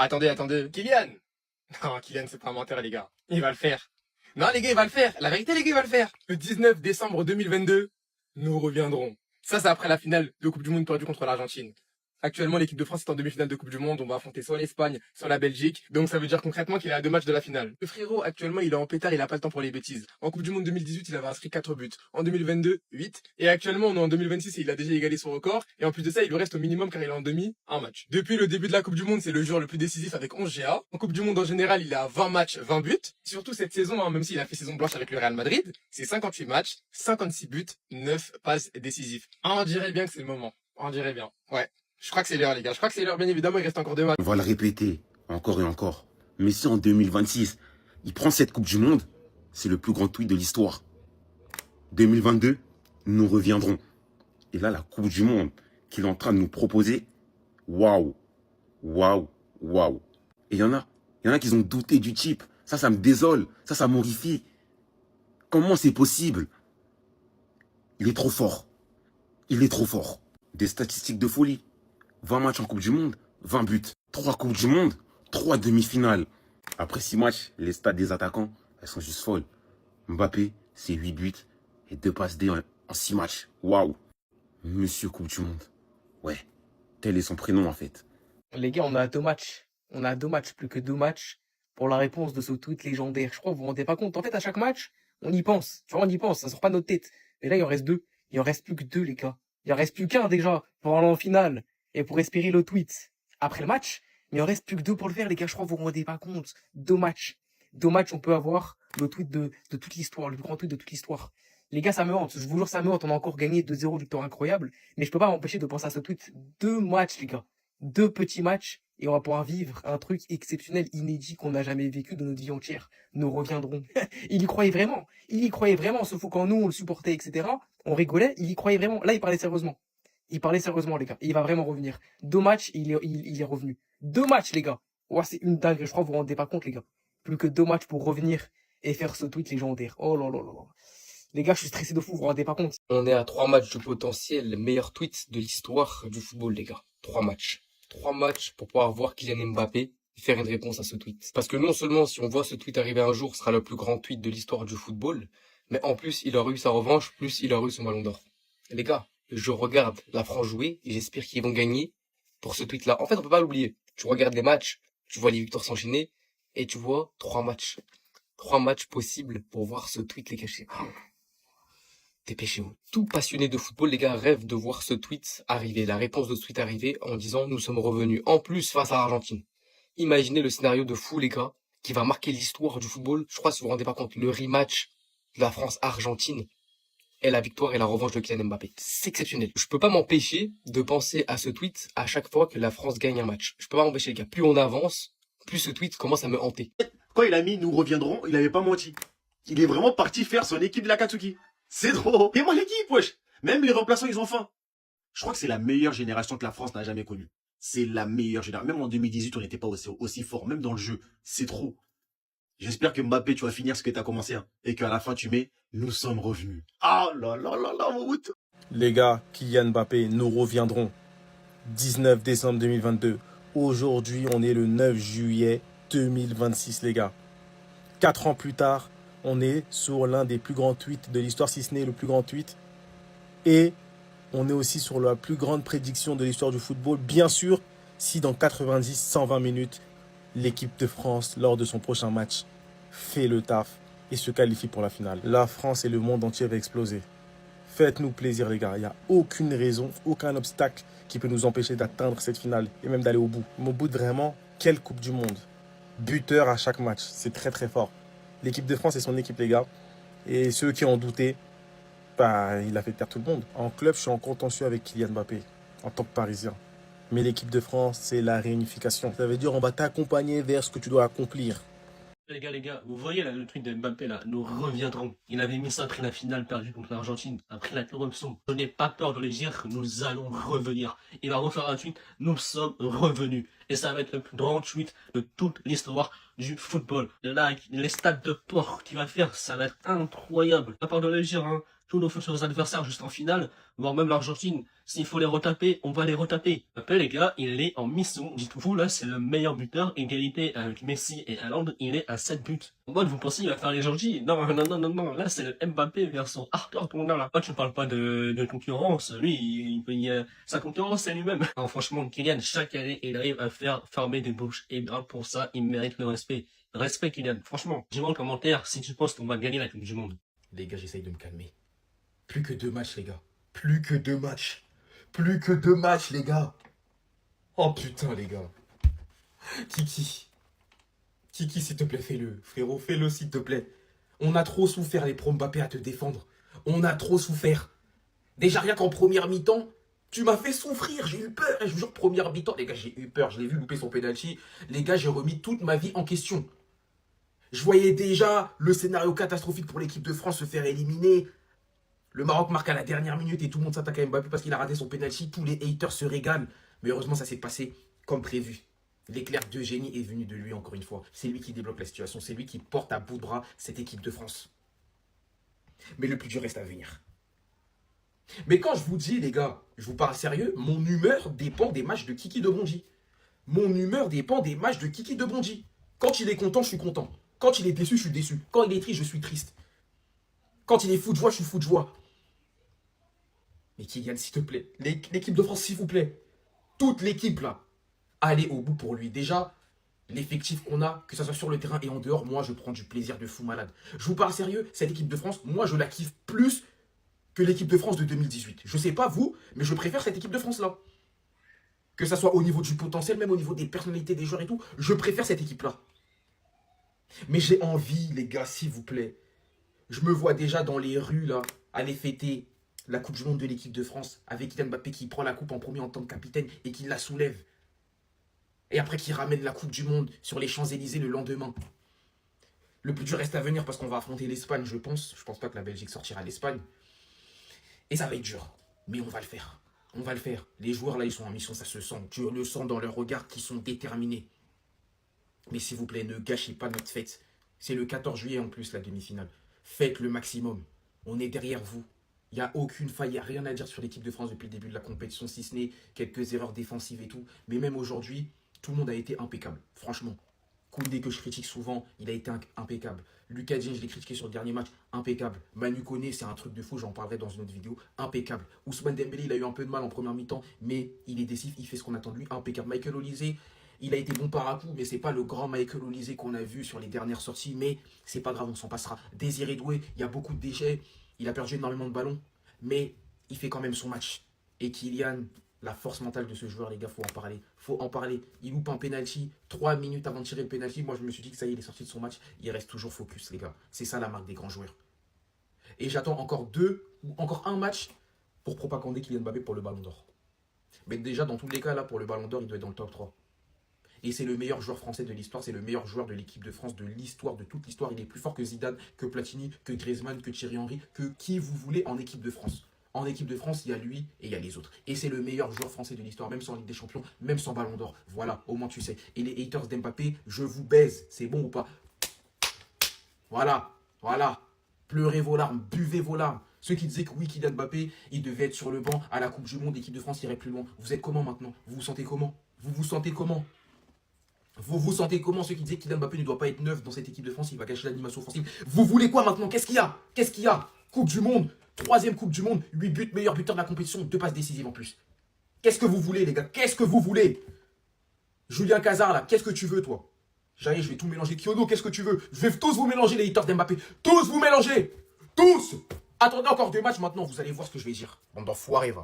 Attendez, attendez. Kylian! Non, Kylian, c'est pas un menteur, les gars. Il va le faire. Non, les gars, il va le faire. La vérité, les gars, il va le faire. Le 19 décembre 2022, nous reviendrons. Ça, c'est après la finale de Coupe du Monde perdue contre l'Argentine. Actuellement, l'équipe de France est en demi-finale de Coupe du Monde. On va affronter soit l'Espagne, soit la Belgique. Donc, ça veut dire concrètement qu'il est à 2 matchs de la finale. Le frérot, actuellement, il est en pétard, il a pas le temps pour les bêtises. En Coupe du Monde 2018, il avait inscrit 4 buts. En 2022, 8. Et actuellement, on est en 2026 et il a déjà égalé son record. Et en plus de ça, il lui reste au minimum car il est en demi, un match. Depuis le début de la Coupe du Monde, c'est le joueur le plus décisif avec 11 GA. En Coupe du Monde en général, il a 20 matchs, 20 buts. Surtout cette saison, hein, même s'il a fait saison blanche avec le Real Madrid, c'est 58 matchs, 56 buts, 9 passes décisives. Ah, on dirait bien que c'est le moment. On dirait bien. Ouais. Je crois que c'est l'heure, les gars. Je crois que c'est l'heure, bien évidemment. Il reste encore 2 matchs. On va le répéter encore et encore. Mais si en 2026, il prend cette Coupe du Monde, c'est le plus grand tweet de l'histoire. 2022, nous reviendrons. Et là, la Coupe du Monde qu'il est en train de nous proposer, waouh, waouh, waouh. Et il y en a qui ont douté du type. Ça me désole. Ça m'horrifie. Comment c'est possible? Il est trop fort. Il est trop fort. Des statistiques de folie. 20 matchs en Coupe du Monde, 20 buts. 3 Coupes du Monde, 3 demi-finales. Après 6 matchs, les stats des attaquants, elles sont juste folles. Mbappé, c'est 8 buts et 2 passes D en 6 matchs. Waouh. Monsieur Coupe du Monde. Ouais, tel est son prénom en fait. Les gars, on a 2 matchs. On a 2 matchs, plus que 2 matchs pour la réponse de ce tweet légendaire. Je crois que vous vous rendez pas compte. En fait, à chaque match, on y pense. Tu vois, on y pense. Ça sort pas de notre tête. Et là, il en reste 2. Il en reste plus que 2, les gars. Il en reste plus qu'un déjà pour aller en finale et pour espérer le tweet après le match. Mais il en reste plus que 2 pour le faire, les gars. Je crois que vous vous rendez pas compte. 2 matchs. 2 matchs, on peut avoir le tweet de toute l'histoire, le plus grand tweet de toute l'histoire. Les gars, ça me hante. Je vous jure, ça me hante. On a encore gagné 2-0, victoire incroyable. Mais je peux pas m'empêcher de penser à ce tweet. 2 matchs, les gars. 2 petits matchs. Et on va pouvoir vivre un truc exceptionnel, inédit qu'on n'a jamais vécu de notre vie entière. Nous reviendrons. Il y croyait vraiment. Il y croyait vraiment. Sauf que quand nous, on le supportait, etc., on rigolait. Il y croyait vraiment. Là, il parlait sérieusement. Il parlait sérieusement, les gars. Et il va vraiment revenir. 2 matchs, il est revenu. 2 matchs, les gars. Ouais, c'est une dingue. Je crois que vous vous rendez pas compte, les gars. Plus que 2 matchs pour revenir et faire ce tweet légendaire. Oh là là là là. Les gars, je suis stressé de fou, vous vous rendez pas compte. On est à 3 matchs du potentiel meilleur tweet de l'histoire du football, les gars. 3 matchs. 3 matchs pour pouvoir voir Kylian Mbappé faire une réponse à ce tweet. Parce que non seulement si on voit ce tweet arriver un jour, ce sera le plus grand tweet de l'histoire du football, mais en plus, il aura eu sa revanche, plus il aura eu son ballon d'or. Les gars, je regarde la France jouer et j'espère qu'ils vont gagner pour ce tweet-là. En fait, on peut pas l'oublier. Tu regardes les matchs, tu vois les victoires s'enchaîner et tu vois 3 matchs. 3 matchs possibles pour voir ce tweet, les gâcher. Dépêchez-vous. Tout passionné de football, les gars, rêve de voir ce tweet arriver, la réponse de ce tweet arriver en disant nous sommes revenus. En plus, face à l'Argentine. Imaginez le scénario de fou, les gars, qui va marquer l'histoire du football. Je crois, si vous vous rendez pas compte, le rematch de la France-Argentine et la victoire et la revanche de Kylian Mbappé. C'est exceptionnel. Je peux pas m'empêcher de penser à ce tweet à chaque fois que la France gagne un match. Je peux pas m'empêcher, les gars. Plus on avance, plus ce tweet commence à me hanter. Quand il a mis nous reviendrons, il avait pas menti. Il est vraiment parti faire son équipe de l'Akatsuki. C'est trop. Et moi l'équipe, wesh. Même les remplaçants, ils ont faim. Je crois que c'est la meilleure génération que la France n'a jamais connue. C'est la meilleure génération. Même en 2018, on n'était pas aussi fort. Même dans le jeu. C'est trop. J'espère que Mbappé, tu vas finir ce que tu as commencé. Hein, et qu'à la fin, tu mets nous sommes revenus. Ah là là là là, mon route. Les gars, Kylian Mbappé, nous reviendrons. 19 décembre 2022. Aujourd'hui, on est le 9 juillet 2026, les gars. 4 ans plus tard, on est sur l'un des plus grands tweets de l'histoire, si ce n'est le plus grand tweet. Et on est aussi sur la plus grande prédiction de l'histoire du football. Bien sûr, si dans 90-120 minutes, l'équipe de France, lors de son prochain match, fait le taf et se qualifie pour la finale. La France et le monde entier va exploser. Faites-nous plaisir, les gars. Il n'y a aucune raison, aucun obstacle qui peut nous empêcher d'atteindre cette finale et même d'aller au bout. Mais au bout de vraiment, quelle Coupe du Monde. Buteur à chaque match. C'est très très fort. L'équipe de France est son équipe, les gars. Et ceux qui ont douté, bah, il a fait perdre tout le monde. En club, je suis en contentieux avec Kylian Mbappé, en tant que Parisien. Mais l'équipe de France, c'est la réunification. Ça veut dire on va t'accompagner vers ce que tu dois accomplir. Les gars, vous voyez là, le tweet de Mbappé là, nous reviendrons. Il avait mis ça après la finale perdue contre l'Argentine, après l'interruption. Je n'ai pas peur de le dire, nous allons revenir. Il va refaire un tweet, nous sommes revenus. Et ça va être le plus grand tweet de toute l'histoire du football. Là, les stades de port qu'il va faire, ça va être incroyable. Pas peur de le dire, hein. tous nos futurs adversaires juste en finale, voire même l'Argentine. S'il faut les retaper, on va les retaper. Mbappé, les gars, il est en mission. Dites-vous, là, c'est le meilleur buteur. Égalité avec Messi et Haaland, il est à 7 buts. En mode, vous pensez qu'il va faire les gentils? Non, non, non, non, non. Là, c'est le Mbappé version hardcore, tout le monde là. Toi, tu parles pas de concurrence. Lui, sa concurrence, c'est lui-même. Non, franchement, Kylian, chaque année, il arrive à faire fermer des bouches. Et bien, pour ça, il mérite le respect. Respect, Kylian. Franchement, dis-moi en commentaire si tu penses qu'on va gagner la Coupe du Monde. Les gars, j'essaye de me calmer. Plus que 2 matchs, les gars. Plus que 2 matchs. Plus que 2 matchs, les gars. Oh putain, les gars. Kiki, s'il te plaît, fais-le. Frérot, fais-le, s'il te plaît. On a trop souffert, les pros Mbappé, à te défendre. On a trop souffert. Déjà, rien qu'en première mi-temps, tu m'as fait souffrir. J'ai eu peur. Et je vous jure, première mi-temps, les gars, j'ai eu peur. Je l'ai vu louper son penalty. Les gars, j'ai remis toute ma vie en question. Je voyais déjà le scénario catastrophique pour l'équipe de France se faire éliminer. Le Maroc marque à la dernière minute et tout le monde s'attaque à Mbappé parce qu'il a raté son penalty. Tous les haters se régalent. Mais heureusement, ça s'est passé comme prévu. L'éclair de génie est venu de lui encore une fois. C'est lui qui débloque la situation. C'est lui qui porte à bout de bras cette équipe de France. Mais le plus dur reste à venir. Mais quand je vous dis, les gars, je vous parle sérieux, mon humeur dépend des matchs de Kiki de Bondy. Mon humeur dépend des matchs de Kiki de Bondy. Quand il est content, je suis content. Quand il est déçu, je suis déçu. Quand il est triste, je suis triste. Quand il est fou de joie, je suis fou de joie. Mais Kylian, s'il te plaît, l'équipe de France, s'il vous plaît, toute l'équipe là, allez au bout pour lui. Déjà, l'effectif qu'on a, que ce soit sur le terrain et en dehors, moi je prends du plaisir de fou malade. Je vous parle sérieux, cette équipe de France, moi je la kiffe plus que l'équipe de France de 2018. Je sais pas vous, mais je préfère cette équipe de France là. Que ce soit au niveau du potentiel, même au niveau des personnalités des joueurs et tout, je préfère cette équipe là. Mais j'ai envie, les gars, s'il vous plaît. Je me vois déjà dans les rues là, aller fêter la Coupe du Monde de l'équipe de France avec Kylian Mbappé qui prend la coupe en premier en tant que capitaine et qui la soulève. Et après qui ramène la Coupe du Monde sur les Champs-Élysées le lendemain. Le plus dur reste à venir parce qu'on va affronter l'Espagne, je pense. Je pense pas que la Belgique sortira l'Espagne. Et ça va être dur. Mais on va le faire. On va le faire. Les joueurs là, ils sont en mission, ça se sent. Tu le sens dans leur regard qu'ils sont déterminés. Mais s'il vous plaît, ne gâchez pas notre fête. C'est le 14 juillet en plus, la demi-finale. Faites le maximum. On est derrière vous. Il n'y a aucune faille, il n'y a rien à dire sur l'équipe de France depuis le début de la compétition, si ce n'est quelques erreurs défensives et tout. Mais même aujourd'hui, tout le monde a été impeccable. Franchement. Koundé, que je critique souvent, il a été impeccable. Lucas Dieng, je l'ai critiqué sur le dernier match, impeccable. Manu Koné, c'est un truc de fou, j'en parlerai dans une autre vidéo, impeccable. Ousmane Dembélé, il a eu un peu de mal en première mi-temps, mais il est décisif, il fait ce qu'on attend de lui, impeccable. Michael Olise, il a été bon par à coup, mais c'est pas le grand Michael Olise qu'on a vu sur les dernières sorties, mais c'est pas grave, on s'en passera. Désiré Doué, il y a beaucoup de déchets, il a perdu énormément de ballons, mais il fait quand même son match. Et Kylian, la force mentale de ce joueur, les gars, faut en parler. Faut en parler. Il loupe un penalty 3 minutes avant de tirer le penalty. Moi, je me suis dit que ça y est, il est sorti de son match. Il reste toujours focus, les gars. C'est ça la marque des grands joueurs. Et j'attends encore 2 ou encore un match pour propagander Kylian Mbappé pour le Ballon d'Or. Mais déjà, dans tous les cas, là, pour le Ballon d'Or, il doit être dans le top 3. Et c'est le meilleur joueur français de l'histoire. C'est le meilleur joueur de l'équipe de France, de l'histoire, de toute l'histoire. Il est plus fort que Zidane, que Platini, que Griezmann, que Thierry Henry, que qui vous voulez en équipe de France. En équipe de France, il y a lui et il y a les autres. Et c'est le meilleur joueur français de l'histoire, même sans Ligue des Champions, même sans Ballon d'Or. Voilà, au moins tu sais. Et les haters d'Mbappé, je vous baise. C'est bon ou pas? Voilà, voilà. Pleurez vos larmes, buvez vos larmes. Ceux qui disaient que oui, Kylian Mbappé, il devait être sur le banc à la Coupe du Monde, l'équipe de France irait plus loin. Vous êtes comment maintenant? Vous vous sentez comment? Vous vous sentez comment? Vous vous sentez comment, ceux qui disaient que Kylian Mbappé ne doit pas être neuf dans cette équipe de France, il va gâcher l'animation offensive? Vous voulez quoi maintenant? Qu'est-ce qu'il y a? Qu'est-ce qu'il y a? Coupe du Monde, 3e Coupe du Monde, 8 buts, meilleur buteur de la compétition, 2 passes décisives en plus. Qu'est-ce que vous voulez, les gars? Qu'est-ce que vous voulez? Julien Cazard, là, qu'est-ce que tu veux, toi? J'arrive, je vais tout mélanger. Kyodo, qu'est-ce que tu veux? Je vais tous vous mélanger, les haters d'Mbappé. Tous vous mélanger! Tous! Attendez encore 2 matchs maintenant, vous allez voir ce que je vais dire. Bande d'enfoirés, va.